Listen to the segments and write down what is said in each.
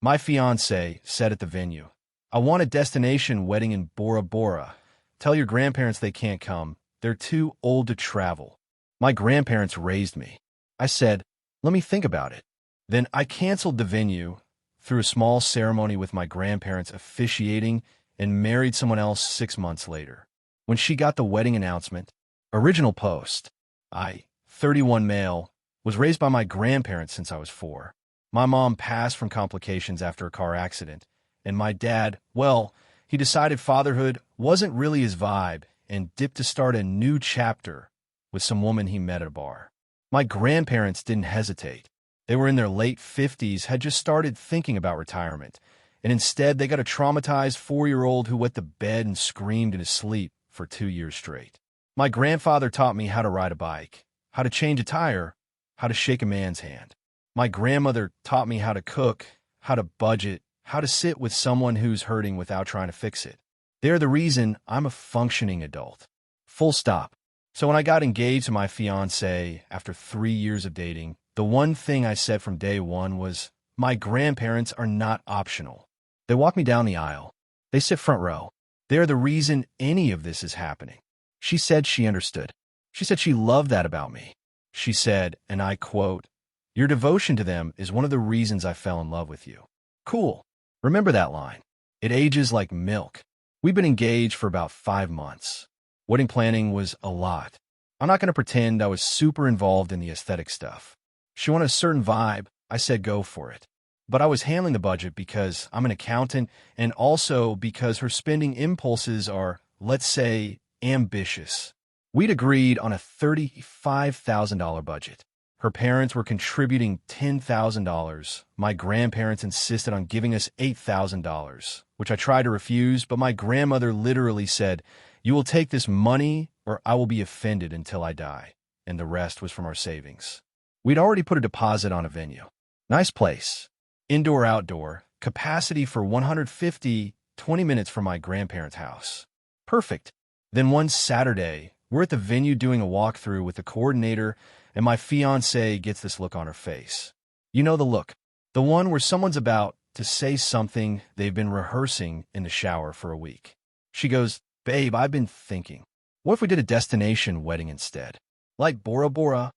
My fiancé said at the venue, "I want a destination wedding in Bora Bora. Tell your grandparents they can't come. They're too old to travel." My grandparents raised me. I said, "Let me think about it." Then I canceled the venue, threw a small ceremony with my grandparents officiating, and married someone else 6 months later. When she got the wedding announcement, original post, I, 31 male, was raised by my grandparents since I was 4. My mom passed from complications after a car accident, and my dad, well, he decided fatherhood wasn't really his vibe and dipped to start a new chapter with some woman he met at a bar. My grandparents didn't hesitate. They were in their late 50s, had just started thinking about retirement, and instead they got a traumatized 4-year-old who wet the bed and screamed in his sleep for 2 years straight. My grandfather taught me how to ride a bike, how to change a tire, how to shake a man's hand. My grandmother taught me how to cook, how to budget, how to sit with someone who's hurting without trying to fix it. They're the reason I'm a functioning adult. Full stop. So when I got engaged to my fiancée after 3 years of dating, the one thing I said from day one was, my grandparents are not optional. They walk me down the aisle. They sit front row. They're the reason any of this is happening. She said she understood. She said she loved that about me. She said, and I quote, "Your devotion to them is one of the reasons I fell in love with you." Cool. Remember that line. It ages like milk. We've been engaged for about 5 months. Wedding planning was a lot. I'm not going to pretend I was super involved in the aesthetic stuff. She wanted a certain vibe. I said go for it. But I was handling the budget because I'm an accountant and also because her spending impulses are, let's say, ambitious. We'd agreed on a $35,000 budget. Her parents were contributing $10,000. My grandparents insisted on giving us $8,000, which I tried to refuse, but my grandmother literally said, "You will take this money or I will be offended until I die." And the rest was from our savings. We'd already put a deposit on a venue. Nice place. Indoor, outdoor, capacity for 150, 20 minutes from my grandparents' house. Perfect. Then one Saturday, we're at the venue doing a walkthrough with the coordinator, and my fiancée gets this look on her face. You know the look. The one where someone's about to say something they've been rehearsing in the shower for a week. She goes, "Babe, I've been thinking. What if we did a destination wedding instead? Like Bora Bora?"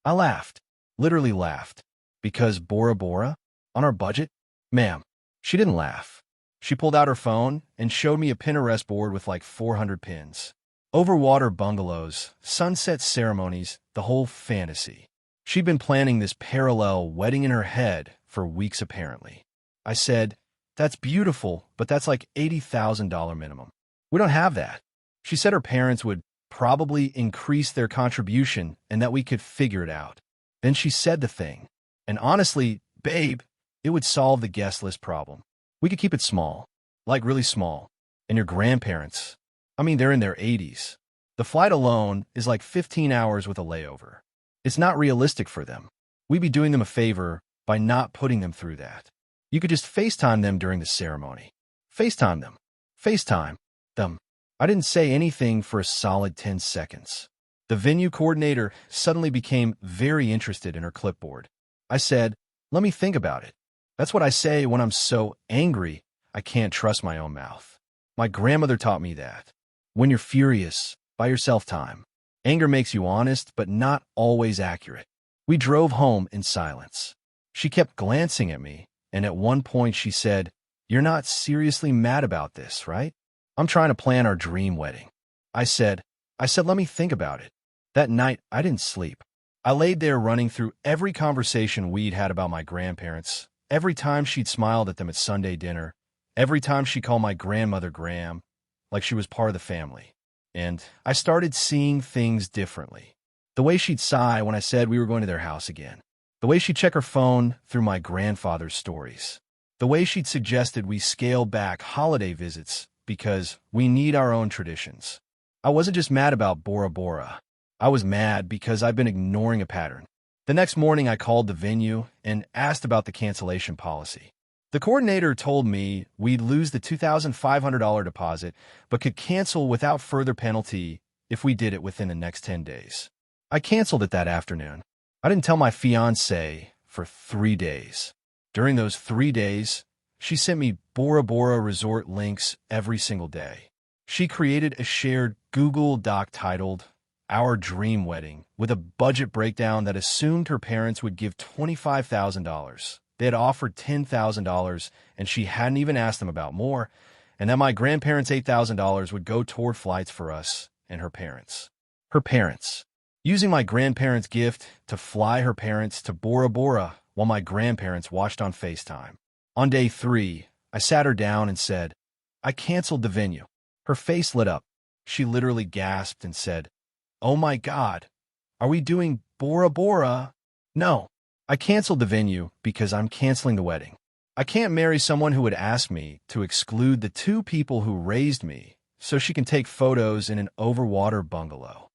I laughed. Literally laughed. Because Bora Bora? On our budget? Ma'am. She didn't laugh. She pulled out her phone and showed me a Pinterest board with like 400 pins. Overwater bungalows, sunset ceremonies, the whole fantasy. She'd been planning this parallel wedding in her head for weeks apparently. I said, "That's beautiful, but that's like $80,000 minimum. We don't have that." She said her parents would probably increase their contribution and that we could figure it out. Then she said the thing. And honestly, babe, it would solve the guest list problem. We could keep it small, like really small. And your grandparents, I mean, they're in their 80s. The flight alone is like 15 hours with a layover. It's not realistic for them. We'd be doing them a favor by not putting them through that. You could just FaceTime them during the ceremony. FaceTime them. FaceTime them. I didn't say anything for a solid 10 seconds. The venue coordinator suddenly became very interested in her clipboard. I said, "Let me think about it." That's what I say when I'm so angry I can't trust my own mouth. My grandmother taught me that. When you're furious, buy yourself time. Anger makes you honest, but not always accurate. We drove home in silence. She kept glancing at me, and at one point she said, "You're not seriously mad about this, right? I'm trying to plan our dream wedding." I said, "Let me think about it." That night, I didn't sleep. I laid there running through every conversation we'd had about my grandparents, every time she'd smiled at them at Sunday dinner, every time she called my grandmother Gram, like she was part of the family. And I started seeing things differently. The way she'd sigh when I said we were going to their house again. The way she'd check her phone through my grandfather's stories. The way she'd suggested we scale back holiday visits because we need our own traditions. I wasn't just mad about Bora Bora. I was mad because I've been ignoring a pattern. The next morning, I called the venue and asked about the cancellation policy. The coordinator told me we'd lose the $2,500 deposit, but could cancel without further penalty if we did it within the next 10 days. I canceled it that afternoon. I didn't tell my fiancé for 3 days. During those 3 days, She sent me Bora Bora resort links every single day. She created a shared Google Doc titled Our Dream Wedding with a budget breakdown that assumed her parents would give $25,000. They had offered $10,000, and she hadn't even asked them about more, and that my grandparents' $8,000 would go toward flights for us and her parents. Her parents. Using my grandparents' gift to fly her parents to Bora Bora while my grandparents watched on FaceTime. On day 3, I sat her down and said, I canceled the venue. Her face lit up. She literally gasped and said, Oh my God, are we doing Bora Bora? No, I canceled the venue because I'm canceling the wedding. I can't marry someone who would ask me to exclude the 2 people who raised me so she can take photos in an overwater bungalow.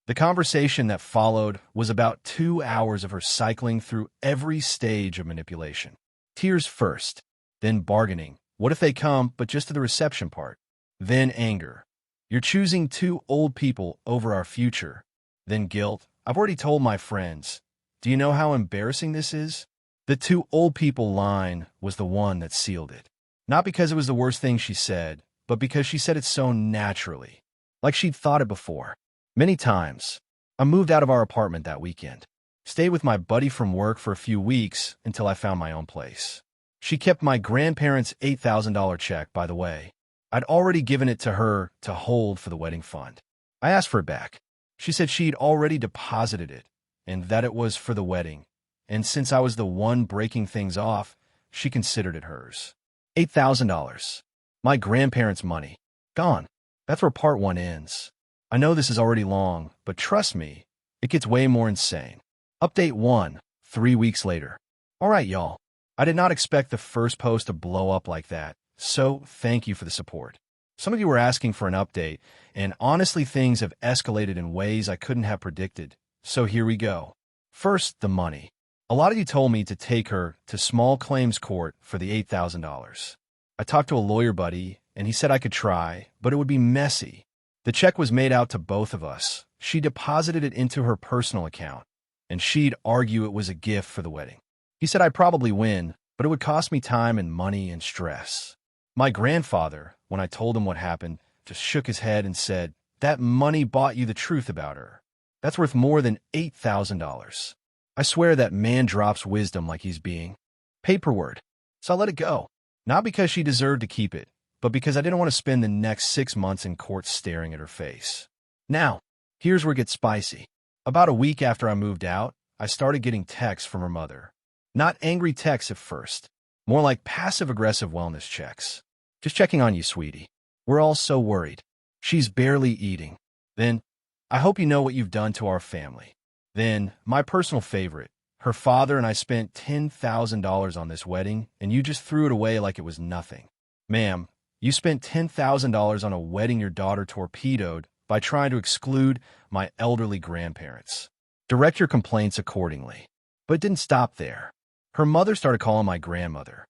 The conversation that followed was about 2 hours of her cycling through every stage of manipulation. Tears first, then bargaining. What if they come, but just to the reception part? Then anger. You're choosing 2 old people over our future. Then guilt. I've already told my friends. Do you know how embarrassing this is? The 2 old people line was the one that sealed it. Not because it was the worst thing she said, but because she said it so naturally. Like she'd thought it before. Many times. I moved out of our apartment that weekend. Stayed with my buddy from work for a few weeks until I found my own place. She kept my grandparents' $8,000 check, by the way. I'd already given it to her to hold for the wedding fund. I asked for it back. She said she'd already deposited it, and that it was for the wedding. And since I was the one breaking things off, she considered it hers. $8,000. My grandparents' money. Gone. That's where part 1 ends. I know this is already long, but trust me, it gets way more insane. Update 1, 3 weeks later. All right, y'all. I did not expect the first post to blow up like that. So, thank you for the support. Some of you were asking for an update, and honestly things have escalated in ways I couldn't have predicted. So here we go. First, the money. A lot of you told me to take her to small claims court for the $8,000. I talked to a lawyer buddy, and he said I could try, but it would be messy. The check was made out to both of us. She deposited it into her personal account, and she'd argue it was a gift for the wedding. He said I'd probably win, but it would cost me time and money and stress. My grandfather, when I told him what happened, just shook his head and said, that money bought you the truth about her. That's worth more than $8,000. I swear that man drops wisdom like he's being paperword. So I let it go. Not because she deserved to keep it, but because I didn't want to spend the next 6 months in court staring at her face. Now, here's where it gets spicy. About a week after I moved out, I started getting texts from her mother. Not angry texts at first, more like passive-aggressive wellness checks. Just checking on you, sweetie. We're all so worried. She's barely eating. Then, I hope you know what you've done to our family. Then, my personal favorite. Her father and I spent $10,000 on this wedding, and you just threw it away like it was nothing. Ma'am, you spent $10,000 on a wedding your daughter torpedoed by trying to exclude my elderly grandparents. Direct your complaints accordingly. But it didn't stop there. Her mother started calling my grandmother,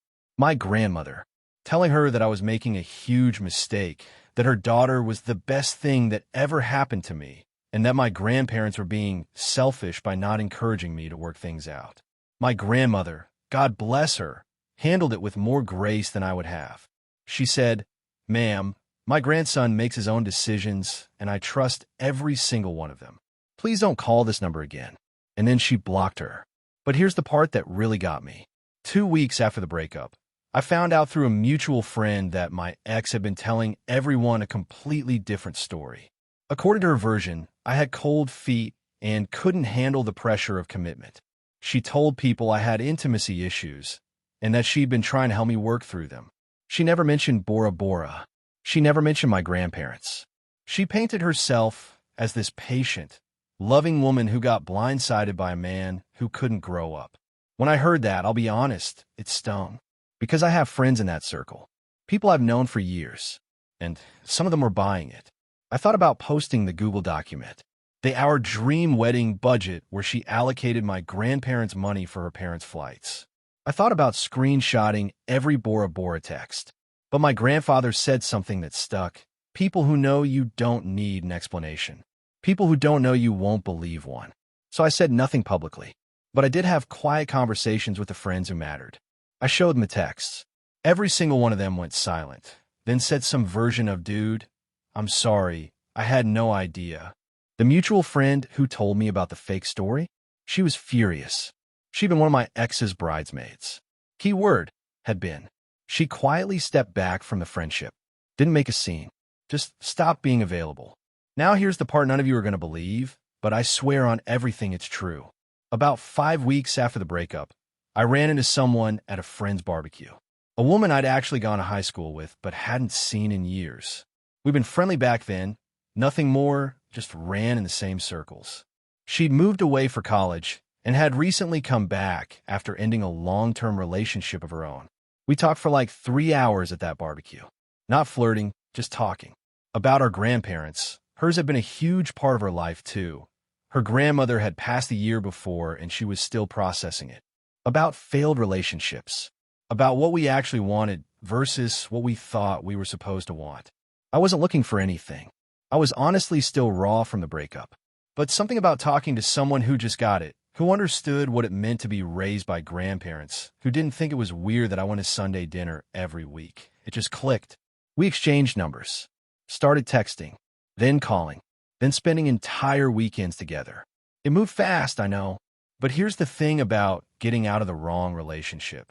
telling her that I was making a huge mistake, that her daughter was the best thing that ever happened to me, and that my grandparents were being selfish by not encouraging me to work things out. My grandmother, God bless her, handled it with more grace than I would have. She said, Ma'am, my grandson makes his own decisions, and I trust every single one of them. Please don't call this number again. And then she blocked her. But here's the part that really got me. 2 weeks after the breakup, I found out through a mutual friend that my ex had been telling everyone a completely different story. According to her version, I had cold feet and couldn't handle the pressure of commitment. She told people I had intimacy issues and that she'd been trying to help me work through them. She never mentioned Bora Bora. She never mentioned my grandparents. She painted herself as this patient, loving woman who got blindsided by a man who couldn't grow up. When I heard that, I'll be honest, it stung. Because I have friends in that circle, people I've known for years, and some of them were buying it. I thought about posting the Google document, our dream wedding budget where she allocated my grandparents' money for her parents' flights. I thought about screenshotting every Bora Bora text, but my grandfather said something that stuck. People who know you don't need an explanation. People who don't know you won't believe one. So I said nothing publicly, but I did have quiet conversations with the friends who mattered. I showed them the texts. Every single one of them went silent, then said some version of, "Dude, I'm sorry, I had no idea." The mutual friend who told me about the fake story, she was furious. She'd been one of my ex's bridesmaids. Key word had been. She quietly stepped back from the friendship. Didn't make a scene. Just stopped being available. Now here's the part none of you are going to believe, but I swear on everything it's true. About 5 weeks after the breakup, I ran into someone at a friend's barbecue. A woman I'd actually gone to high school with, but hadn't seen in years. We'd been friendly back then, nothing more, just ran in the same circles. She'd moved away for college and had recently come back after ending a long-term relationship of her own. We talked for like 3 hours at that barbecue. Not flirting, just talking. About our grandparents. Hers had been a huge part of her life, too. Her grandmother had passed the year before, and she was still processing it. About failed relationships. About what we actually wanted versus what we thought we were supposed to want. I wasn't looking for anything. I was honestly still raw from the breakup. But something about talking to someone who just got it, who understood what it meant to be raised by grandparents, who didn't think it was weird that I went to Sunday dinner every week. It just clicked. We exchanged numbers. Started texting. Then calling. Then spending entire weekends together. It moved fast, I know. But here's the thing about getting out of the wrong relationship.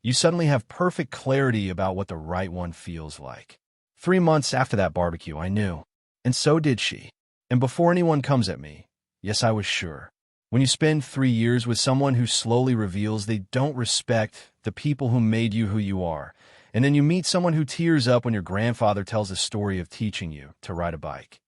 You suddenly have perfect clarity about what the right one feels like. 3 months after that barbecue, I knew. And so did she. And before anyone comes at me, yes, I was sure. When you spend 3 years with someone who slowly reveals they don't respect the people who made you who you are, and then you meet someone who tears up when your grandfather tells a story of teaching you to ride a bike,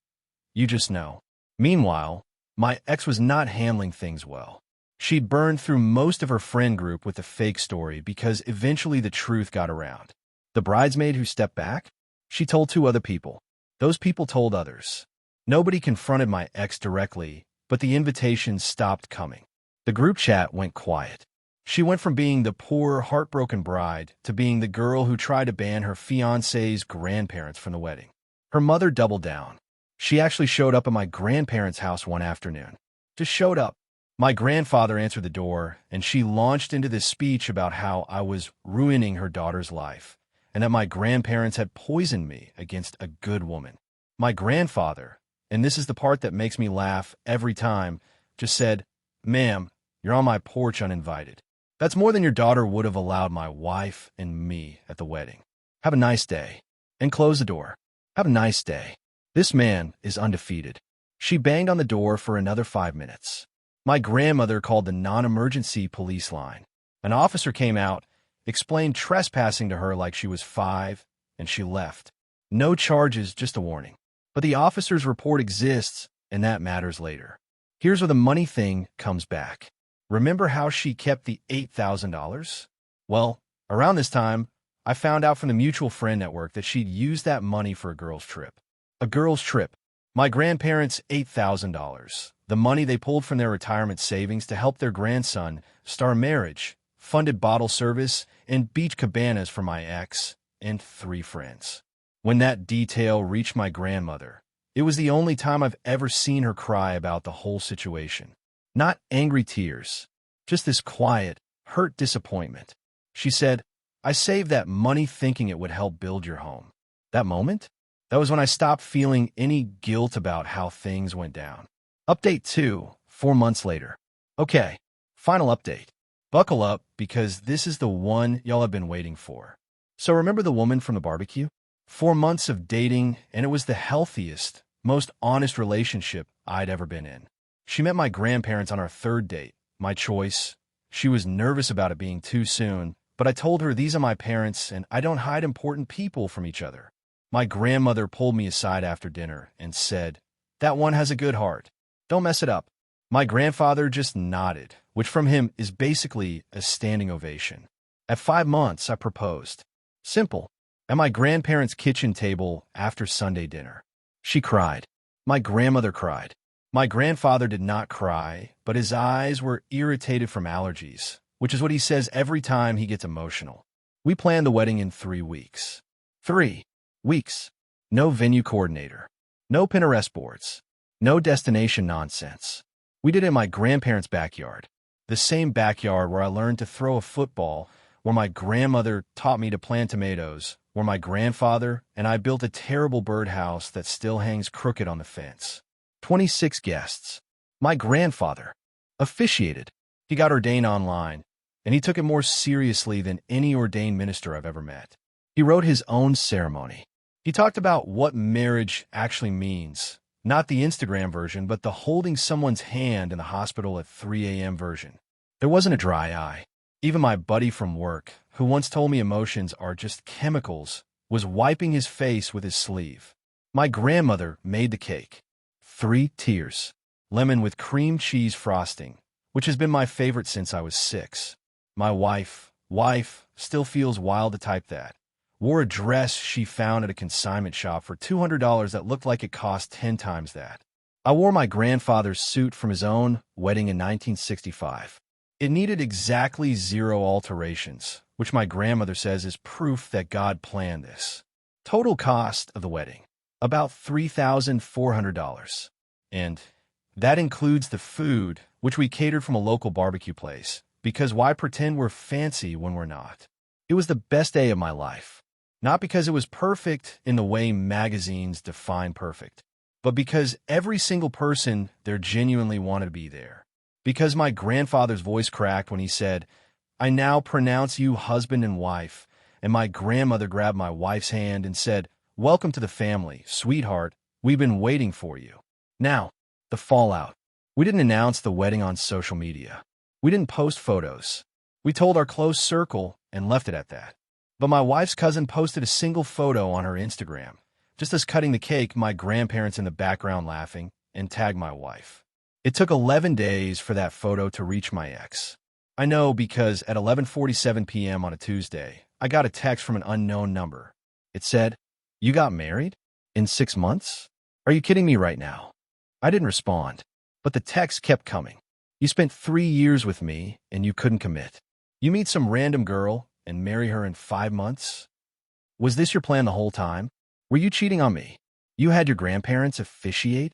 you just know. Meanwhile, my ex was not handling things well. She'd burned through most of her friend group with the fake story because eventually the truth got around. The bridesmaid who stepped back? She told 2 other people. Those people told others. Nobody confronted my ex directly, but the invitations stopped coming. The group chat went quiet. She went from being the poor, heartbroken bride to being the girl who tried to ban her fiancé's grandparents from the wedding. Her mother doubled down. She actually showed up at my grandparents' house one afternoon. Just showed up. My grandfather answered the door, and she launched into this speech about how I was ruining her daughter's life, and that my grandparents had poisoned me against a good woman. My grandfather, and this is the part that makes me laugh every time, just said, "Ma'am, you're on my porch uninvited. That's more than your daughter would have allowed my wife and me at the wedding. Have a nice day." And close the door. Have a nice day. This man is undefeated. She banged on the door for another 5 minutes. My grandmother called the non-emergency police line. An officer came out, explained trespassing to her like she was 5, and she left. No charges, just a warning. But the officer's report exists, and that matters later. Here's where the money thing comes back. Remember how she kept the $8,000? Well, around this time, I found out from the mutual friend network that she'd used that money for a girl's trip. A girl's trip. My grandparents' $8,000. The money they pulled from their retirement savings to help their grandson start a marriage, funded bottle service, and beach cabanas for my ex and 3 friends. When that detail reached my grandmother, it was the only time I've ever seen her cry about the whole situation. Not angry tears, just this quiet, hurt disappointment. She said, "I saved that money thinking it would help build your home." That moment? That was when I stopped feeling any guilt about how things went down. Update 2, 4 months later. Okay, final update. Buckle up, because this is the one y'all have been waiting for. So remember the woman from the barbecue? 4 months of dating, and it was the healthiest, most honest relationship I'd ever been in. She met my grandparents on our 3rd date, my choice. She was nervous about it being too soon, but I told her these are my parents and I don't hide important people from each other. My grandmother pulled me aside after dinner and said, "That one has a good heart. Don't mess it up." My grandfather just nodded, which from him is basically a standing ovation. At 5 months, I proposed. Simple. At my grandparents' kitchen table after Sunday dinner. She cried. My grandmother cried. My grandfather did not cry, but his eyes were irritated from allergies, which is what he says every time he gets emotional. We planned the wedding in 3 weeks. 3 weeks. No venue coordinator. No Pinterest boards. No destination nonsense. We did it in my grandparents' backyard. The same backyard where I learned to throw a football, where my grandmother taught me to plant tomatoes, where my grandfather and I built a terrible birdhouse that still hangs crooked on the fence. 26 guests. My grandfather officiated. He got ordained online, and he took it more seriously than any ordained minister I've ever met. He wrote his own ceremony. He talked about what marriage actually means, not the Instagram version, but the holding someone's hand in the hospital at 3 a.m. version. There wasn't a dry eye. Even my buddy from work, who once told me emotions are just chemicals, was wiping his face with his sleeve. My grandmother made the cake. 3 tiers. Lemon with cream cheese frosting, which has been my favorite since I was 6. My wife still feels wild to type that. Wore a dress she found at a consignment shop for $200 that looked like it cost 10 times that. I wore my grandfather's suit from his own wedding in 1965. It needed exactly 0 alterations, which my grandmother says is proof that God planned this. Total cost of the wedding, about $3,400. And that includes the food, which we catered from a local barbecue place, because why pretend we're fancy when we're not? It was the best day of my life. Not because it was perfect in the way magazines define perfect, but because every single person there genuinely wanted to be there. Because my grandfather's voice cracked when he said, "I now pronounce you husband and wife," and my grandmother grabbed my wife's hand and said, "Welcome to the family, sweetheart. We've been waiting for you." Now, the fallout. We didn't announce the wedding on social media. We didn't post photos. We told our close circle and left it at that. But my wife's cousin posted a single photo on her Instagram, just us cutting the cake, my grandparents in the background laughing, and tagged my wife. It took 11 days for that photo to reach my ex. I know because at 11:47 p.m. on a Tuesday, I got a text from an unknown number. It said, "You got married? In 6 months? Are you kidding me right now?" I didn't respond, but the text kept coming. "You spent 3 years with me and you couldn't commit. You meet some random girl and marry her in 5 months? Was this your plan the whole time? Were you cheating on me? You had your grandparents officiate?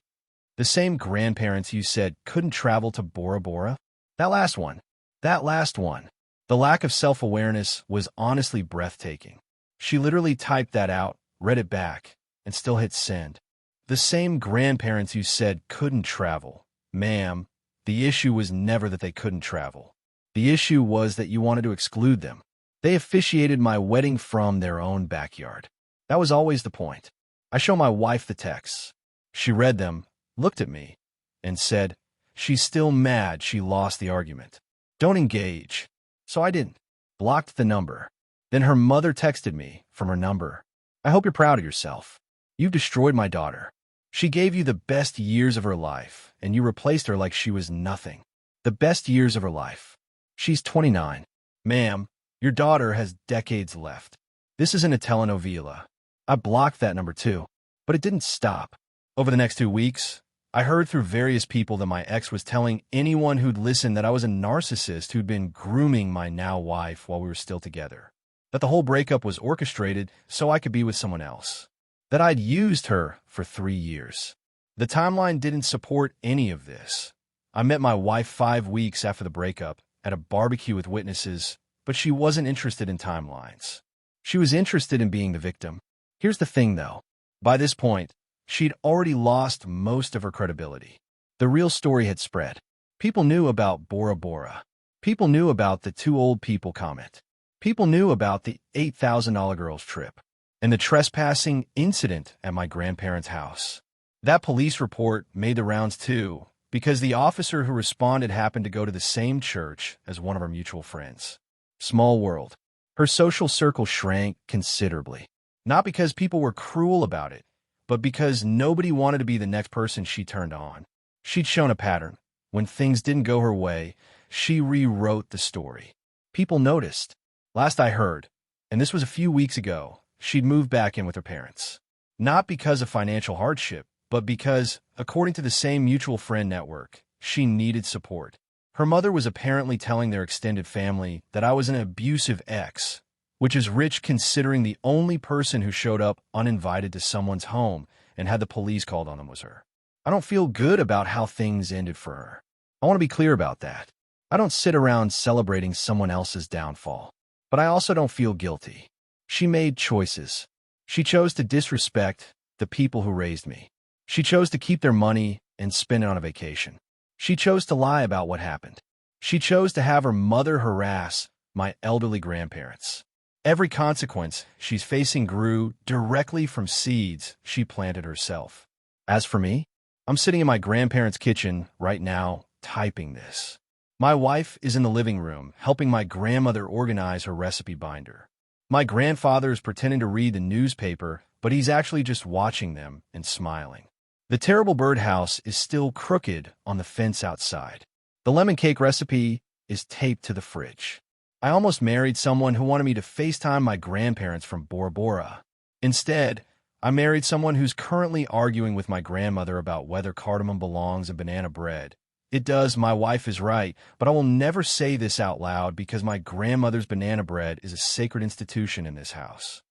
The same grandparents you said couldn't travel to Bora Bora? That last one. The lack of self-awareness was honestly breathtaking. She literally typed that out, read it back, and still hit send. The same grandparents you said couldn't travel. Ma'am, the issue was never that they couldn't travel. The issue was that you wanted to exclude them. They officiated my wedding from their own backyard. That was always the point. I show my wife the texts. She read them, looked at me, and said, she's still mad she lost the argument. Don't engage. So I didn't. Blocked the number. Then her mother texted me from her number. I hope you're proud of yourself. You've destroyed my daughter. She gave you the best years of her life, and you replaced her like she was nothing. The best years of her life. She's 29. Ma'am, your daughter has decades left. This isn't a telenovela. I blocked that number too, but it didn't stop. Over the next 2 weeks, I heard through various people that my ex was telling anyone who'd listen that I was a narcissist who'd been grooming my now wife while we were still together. That the whole breakup was orchestrated so I could be with someone else. That I'd used her for 3 years. The timeline didn't support any of this. I met my wife 5 weeks after the breakup at a barbecue with witnesses, but she wasn't interested in timelines. She was interested in being the victim. Here's the thing, though. By this point, she'd already lost most of her credibility. The real story had spread. People knew about Bora Bora. People knew about the 2 old people comment. People knew about the $8,000 girls trip and the trespassing incident at my grandparents' house. That police report made the rounds too, because the officer who responded happened to go to the same church as one of our mutual friends. Small world. Her social circle shrank considerably. Not because people were cruel about it, but because nobody wanted to be the next person she turned on. She'd shown a pattern. When things didn't go her way, she rewrote the story. People noticed. Last I heard, and this was a few weeks ago, she'd moved back in with her parents. Not because of financial hardship, but because, according to the same mutual friend network, she needed support. Her mother was apparently telling their extended family that I was an abusive ex, which is rich considering the only person who showed up uninvited to someone's home and had the police called on them was her. I don't feel good about how things ended for her. I want to be clear about that. I don't sit around celebrating someone else's downfall. But I also don't feel guilty. She made choices. She chose to disrespect the people who raised me. She chose to keep their money and spend it on a vacation. She chose to lie about what happened. She chose to have her mother harass my elderly grandparents. Every consequence she's facing grew directly from seeds she planted herself. As for me, I'm sitting in my grandparents' kitchen right now, typing this. My wife is in the living room, helping my grandmother organize her recipe binder. My grandfather is pretending to read the newspaper, but he's actually just watching them and smiling. The terrible birdhouse is still crooked on the fence outside. The lemon cake recipe is taped to the fridge. I almost married someone who wanted me to FaceTime my grandparents from Bora Bora. Instead, I married someone who's currently arguing with my grandmother about whether cardamom belongs in banana bread. It does, my wife is right, but I will never say this out loud because my grandmother's banana bread is a sacred institution in this house.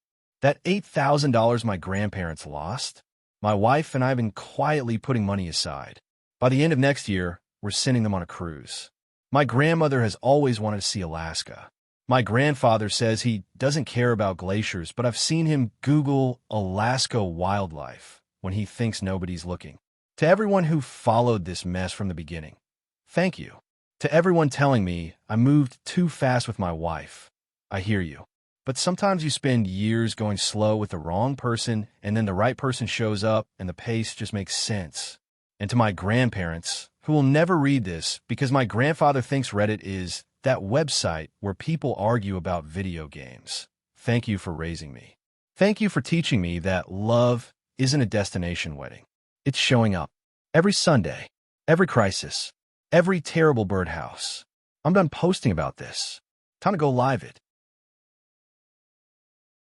That $8,000 my grandparents lost, my wife and I have been quietly putting money aside. By the end of next year, we're sending them on a cruise. My grandmother has always wanted to see Alaska. My grandfather says he doesn't care about glaciers, but I've seen him Google Alaska wildlife when he thinks nobody's looking. To everyone who followed this mess from the beginning, thank you. To everyone telling me I moved too fast with my wife, I hear you. But sometimes you spend years going slow with the wrong person, and then the right person shows up and the pace just makes sense. And to my grandparents, who will never read this because my grandfather thinks Reddit is that website where people argue about video games. Thank you for raising me. Thank you for teaching me that love isn't a destination wedding. It's showing up. Every Sunday, every crisis, every terrible birdhouse. I'm done posting about this. Time to go live it.